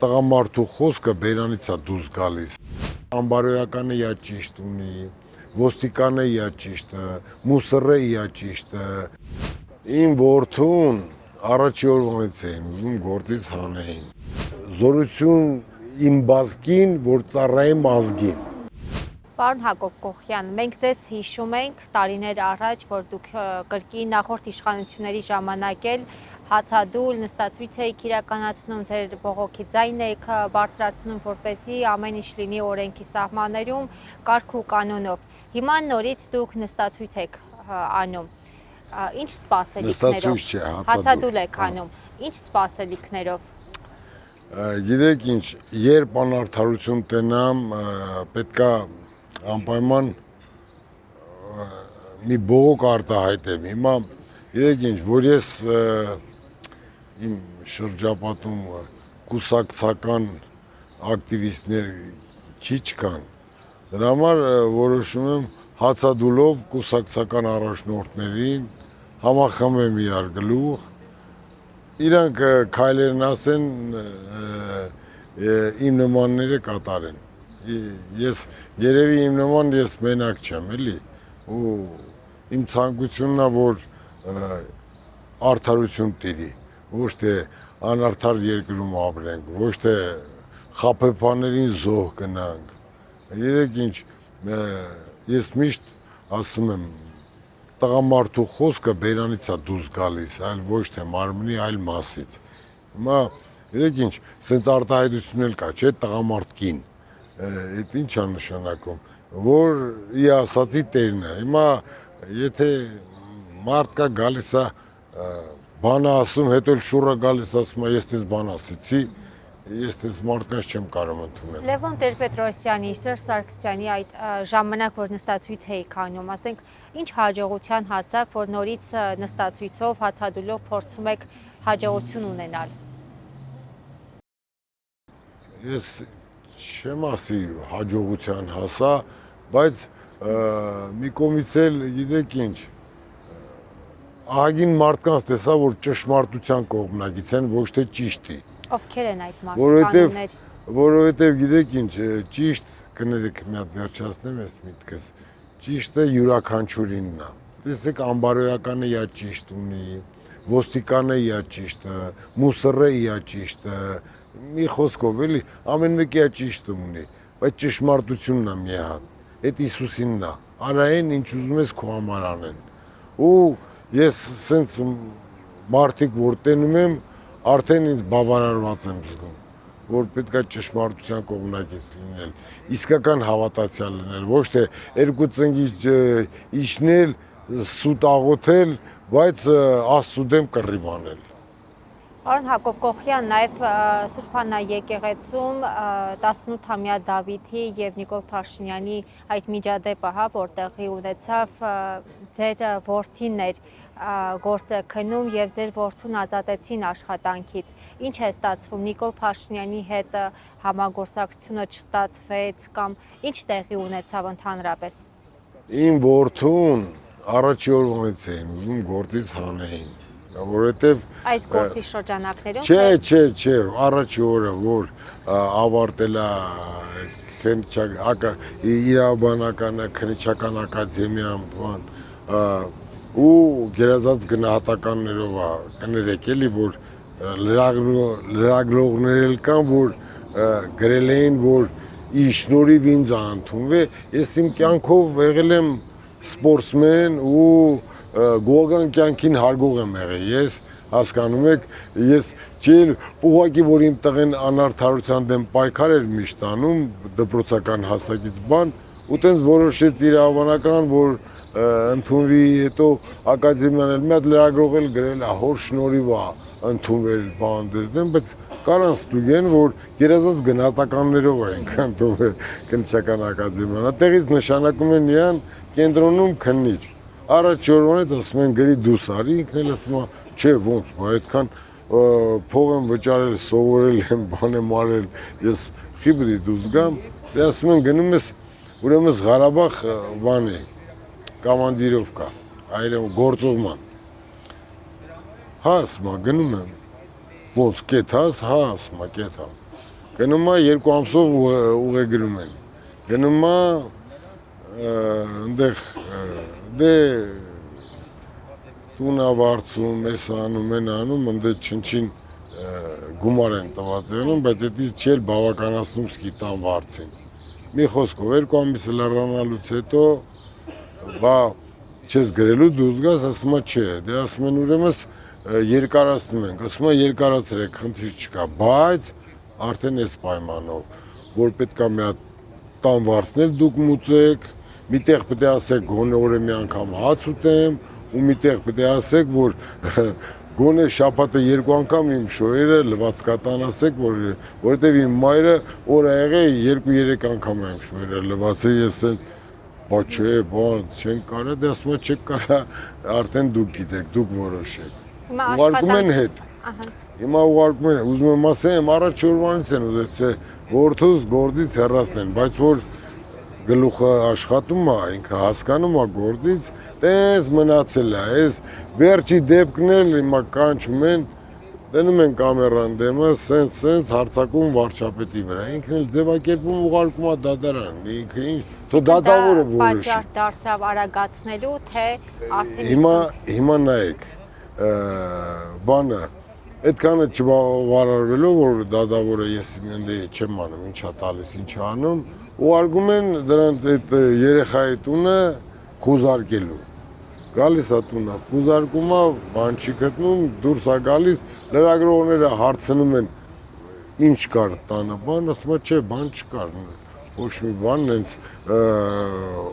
տղամարդու խոսքը բերանից է դուրս գալիս։ Անբարոյականը իա ճիշտ ունի, ոստիկանը իա ճիշտը, մուսռը իա ճիշտը։ Իմ որդուն առաջի օրվանից էին ուզում գործից հանեին։ Զորություն իմ բազկին, որ ծառայեմ ազգին։ Պարոն Հակոբ Կոխյան, մենք ձեզ հիշում ենք տարիներ առաջ, որ դուք կրկին նախորդ իշխանությունների ժամանակ էլ հացադուլ նստածույց եք իրականացնում, ձեր բողոքի ձայնն եք բարձրացնում, որպեսզի ամեն ինչ լինի օրենքի սահմաններում, կարգ ու կանոնով։ Հիմա նորից դուք նստածույց եք անում։ Ինչ սպասելիքներով։ Հացադուլ եք անում։ Ինչ սպասելիքներով։ Գիտեք ինչ, երբ անարդարություն տենամ, պետքա անպայման մի բողոք արտահայտեմ։ Հիմա գիտեք ինչ, որ ես իմ շրջապատում կուսակցական ակտիվիստներ քիչ կան, դրա համար որոշում եմ հացադուլով կուսակցական առաջնորդներին համախմբեմ իրար գլուխ, իրանք քայլերն ասեն, իմ նմանները կատարեն։ Ես երևի իմ նման ես մենակ չեմ, էլի, ու իմ ցանկությունն է, որ արդարություն տիրի, ոչ թե անարդար երկրում ապրենք, ոչ թե խաբեբաներին զոհ գնանք։ Գիտեք ինչ, ես միշտ ասում եմ, տղամարդու խոսքը բերանից է դուրս գալիս, այլ ոչ թե մարմնի, այլ մասից։ Հիմա գիտեք ինչ, սենց արտահայտություն էլ կա, չէ, տղամարդ կին, այդ ինչ է նշանակում, որ ի ասացի տերն է։ Հիմա եթե մարդկա գալիս է բանը ասում, հետո էլ շուռը գալիս ասում է, ես տես բան ասեցի, ես տես մարդկանց չեմ կարող ընդունել։ Լևոն Տեր-Պետրոսյանի, Սերժ Սարգսյանի այդ ժամանակ, որ նստածույց էիք անում, ասենք, ինչ հաջողության հասակ, որ նորից նստածույցով, հացադուլով փորձում եք հաջողություն ունենալ։ Ես չեմ ասի հաջողության հասա, բայց մի կողմից էլ գիտեք ինչ, ահագին մարդկանց տեսա, որ ճշմարտության կողմնակից են, ոչ թե ճիշտի։ Ովքեր են այդ մարդկանց։ Որովհետև գիտեք ինչ, ճիշտ, կներեք մի հատ վերջացնեմ ես միտքս, ճիշտը յուրաքանչյուրինն է։ Տեսեք անբարոյականը իա ճիշտ ունի, ոստիկանը իա ճիշտը, մուսռը իա ճիշտը, մի խոսքով էլի, ամեն մեկի իա ճիշտը ունի, բայց ճշմարտությունն է մի հատ, այդ Հիսուսինն է, արային ինչ ուզում ես քո համար անեն։ Ու ես սենց մարդիկ որ տենում եմ, արդեն ինձ բավարարված եմ զգում, որ պետքա ճշմարտության կողմնակից լինել, իսկական հավատացյալ լինել, ոչ թե երկու ծնգիչ իջնել, սուտ աղոթել, բայց Աստծու դեմ կռիվ անել։ Պարոն Հակոբ Կոխյան, նաև Սուրբ Աննա եկեղեցում 18-ամյա Դավիթի և Նիկոլ Փաշինյանի այդ միջադեպը, որ տեղի ունեցավ, ձեր որդին էր գործը քնում և ձեր որդուն ազատեցին աշխատանքից։ Ինչ է ստացվում, Նիկոլ Փաշինյանի հետ համագործակցությունը չստացվեց կամ ինչ տեղի ունեցավ ընդհանրապես։ Իմ որդուն առաջի օրվանից էին ուզում գործից հանեին, որովհետև այս գործի շրջանակներում Չէ, առաջի օրը, որ ավարտել է իրավաբանականը, քննիչական ակադեմիան, ու գերազանց գնահատականներով է, կներեք էլի, որ լրագրողներ էլ կան, որ գրել էին, որ իր շնորհիվ ինձ է ընդունվել, ես իմ կյանքով եղել եմ սպորտսմեն ու գողական կյանքին հարգող եմ եղել, ես հասկանում եք, ես չէ ուղղակի, որ իմ տղեն անարդարության դեմ պայքար էր միշտ անում, դպրոցական հասակից բան, ու տենց որոշեց իրավաբանական, որ ընդունվի, հետո ակադեմիան էլ մի հատ լրագրող էլ գրել է, հոր շնորհիվ է ընդունվել բան դեզդեմ, բայց կարան ստուգեն, որ գերազանց գնահատականներով ենք ընդունվել քննիչական ակադեմիան, այդտեղից նշանակում են իրան կենտրոնում քննիչ։ Առաջ օրվանից ասում են գրի դուս արի, ինքն էլ ասում է, չէ ոնց, այդքան փող եմ վճարել, սովորել եմ, բան եմ արել, ես խի պետք է դուս գամ, դե ասում են գնում ես, ուրեմն Ղարաբաղ բան է, կամանդիրովկա, այրեմ գործողման։ Հա ասում է, գնում եմ, ոնց կետ հաս, հա ասում է կետ հա։ Գնում է 2 ամսով ուղեգրում են։ Գնում է այնտեղ դե տունա վարձում, էս անում են անում, ընդ չնչին գումար են տված եղնում, բայց այդից չի բավականացնում սկիտան վարձին։ Մի խոսքով 2 ամիս լռանալուց հետո բա չես գրելու դուրս գաս, ասում է չէ, դե ասում են ուրեմն երկարացնում ենք, ասում է երկարացրեք, խնդիր չկա, բայց արդեն այս պայմանով, որ պետքա մի հատ տան վարձնել դուք մուծեք, միտեղ պետք է ասեք գոնե օրը մի անգամ հաց ուտեմ, ու միտեղ պետք է ասեք, որ գոնե շաբաթը 2 անգամ իմ շոյերը լվացկատան ասեք, որովհետև իմ մայրը օր ա եղել 2-3 անգամ իմ շոյերը լվացել, ես ասենց բա չէ, բան, չեն կարա, դե ասում է չեք կարա, արդեն դուք գիտեք, դուք որոշեք։ Ուղարկում են հետ։ Հիմա ուղարկում են, ուզում եմ ասեմ, առաջ օրվանից են ուզեցել որդուս գործից հեռացնեն, բայց որ գլուխը աշխատում է, ինքը հասկանում է գործից, տես մնացել է, այս վերջի դեպքն էլ հիմա կանչում են, դնում են կամերան դեմը, սենց հարցակում վարչապետի վրա, ինքն էլ ձևակերպում ուղարկում է դատարան, ինքը ինչ, սո դատավորը որոշի։ Պատճառ դարձավ արագացնելու, թե արդեն Հիմա նայեք, բանը, այդքանը չվարարվելով, որ դատավորը ես չեմ անում, ինչա տալիս, ինչա անում, ուղարկում են դրանց այդ երեխայի տունը խուզարկելու։ Գալիս է տունը, խուզարկում է, բան չի գտնում, դուրս է գալիս, լրագրողները հարցնում են ինչ կար տանը, բան, ասում է չէ, բան չկար, ոչ մի բան, նենց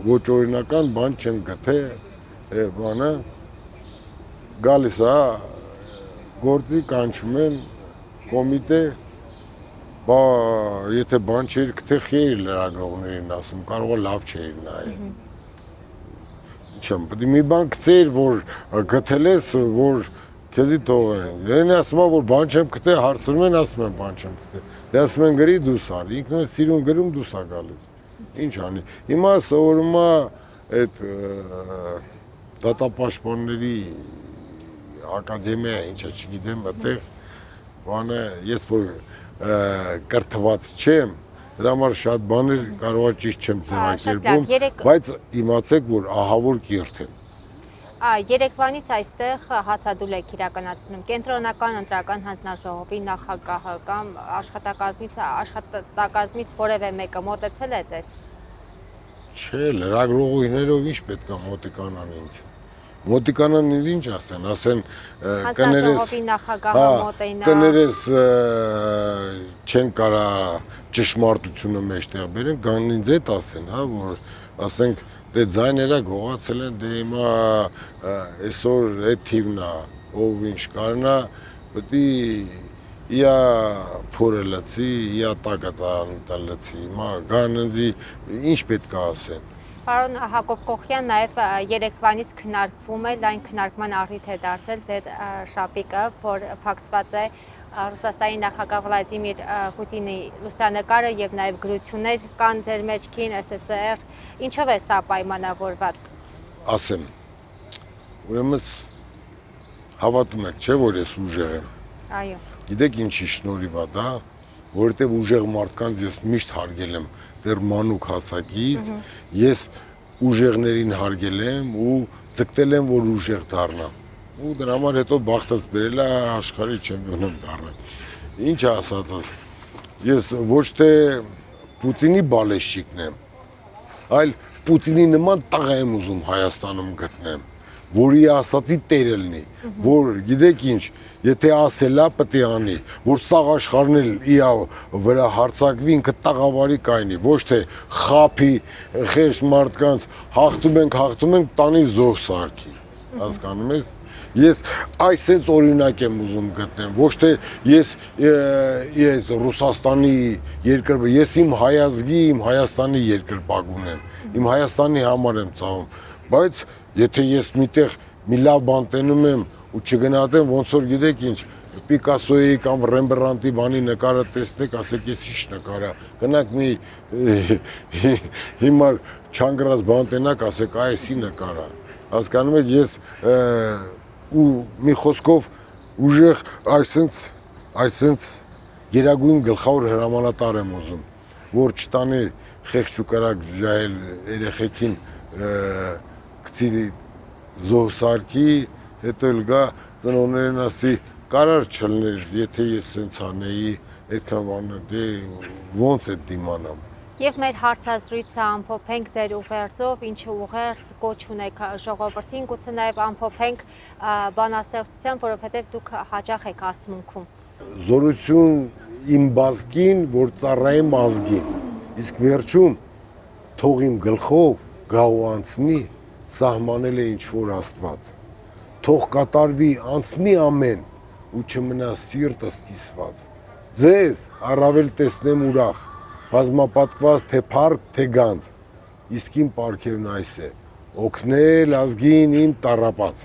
ոչ օրինական բան չեն գտել, բանը, գալիս է, գործի կանչում են կոմիտե, բա եթե բան չէր գտե խեր լրագրողներին ասում, կարող է լավ չէր նայել։ Չեմ, պետք է մի բան գցեր, որ գտել ես, որ քեզի թողեն։ Դեն ասում է, որ բան չեմ գտե, հարցնում են, ասում են բան չեմ գտե։ Դե ասում են գրի դուս ար, ինքն էլ սիրուն գրում դուս է գալիս։ Ինչ անի։ Հիմա սովորում է այդ դատապաշտպանների ակադեմիա, ինչա չգիտեմ, այդտեղ բանը ես որ կրթված չեմ, դրա համար շատ բաներ կարող է ճիշտ չեմ ձևակերպում, բայց իմացեք, որ ահավոր կիրթ եմ։ Երեկվանից այստեղ հացադուլ եք իրականացնում կենտրոնական ընտրական հանձնաժողովի նախագահը կամ աշխատակազմից որևէ մեկը մոտեցել է ձեզ։ Չէ, լրագրողներով ինչ պետք է մոտիկանան ինձ։ Մոտիկանան ինձ ինչ ասեն հանձնաժողովի նախագահը մոտենա։ Կներես չեն կարա ճշմարտությունը մեջտեղ բերեն, կան ինձ այդ ասեն, հա, որ ասենք դե ձայները գողացել են, դե հիմա այսօր այդ թիվն է, ով ինչ կարնա, պետք է իա փորը լցի, իա տակը լցի, հիմա կան ինձ ինչ պետք է ասեն։ Պարոն Հակոբ Կոխյան, նաև երեկվանից քննարկվում է, լայն քննարկման առիթ է դարձել ձեր շապիկը, որ փակցված է Ռուսաստանի նախագահ Վլադիմիր Պուտինի լուսանկարը եւ նաև գրություններ կան ձեր մեջքին SSR, ինչով է սա պայմանավորված։ Ասեմ, ուրեմն հավատում եք, չէ՞ որ ես ուժեղ եմ։ Այո։ Գիտեք ինչի շնորհիվ է դա, որովհետեւ ուժեղ մարդկանց ես միշտ հարգել եմ դեռ մանուկ հասակից, ես ուժեղներին հարգել եմ ու ձգտել եմ, որ ուժեղ դառնամ։ Ու դրա համար հետո բախտս բերել է աշխարհի չեմպիոն եմ դառնել։ Ինչ ասածս, ես ոչ թե Պուտինի բալեշտիկն եմ, այլ Պուտինի նման տղա եմ ուզում Հայաստանում գտնեմ, որի ասածի տերը լինի, որ գիտեք ինչ, եթե ասելա պետք է անի, որ սաղ աշխարհն էլ իա վրա հարցակվի, ինքը տաղավարի կայնի, ոչ թե խափի խեղճ մարդկանց հաղթում ենք, տանի զոհ սարքի, հասկանում ես։ Ես այսպես օրինակ եմ ուզում գտնեմ, ոչ թե ես Ռուսաստանի երկրպագ, ես իմ հայազգի, իմ Հայաստանի երկրպագուն եմ, իմ Հայաստանի համար եմ ծավում, բայց եթե ես միտեղ մի լավ բան տենում եմ ու չգնահատեմ, ոնց որ գիտեք ինչ, Պիկասոյի կամ Ռեմբրանտի բանի նկարը տեսնեք, ասեք ես ինչ նկար է, գնաք մի հիմար չանգրած բան տենակ, ասեք այսի նկար է, հասկանում եք, ես ու մի խոսքով ուժեղ այսենց գերագույն գլխավոր հրամանատար եմ ուզում, որ չտանի խեղճ ու կրակ ժայել երեխեքին գցի զոհսարքի, հետո էլ գա ծնողներն ասի կարար չլներ, եթե ես սենց անեի, այդքան բանը դե ոնց է դիմանամ։ Եվ մեր հարցազրույցը ամփոփենք ձեր ուղերձով, ինչը ուղերձ կոչ ունեք ժողովրդին, գուցե նաև ամփոփենք բանաստեղծությամբ, որովհետև դուք հաճախ եք ասմունքում։ Զորություն իմ բազկին, որ ծառայեմ ազգին, իսկ վերջում թող իմ գլխով գա ու անցնի, սահմանել է ինչ-որ Աստված, թող կատարվի անցնի ամեն ու չմնա սիրտս կիսված, ձեզ առավել տեսնեմ ուրախ, բազմապատկված թե փառք, թե գանձ, իսկ իմ պարգևն այս է, օգնել ազգին իմ տառապած։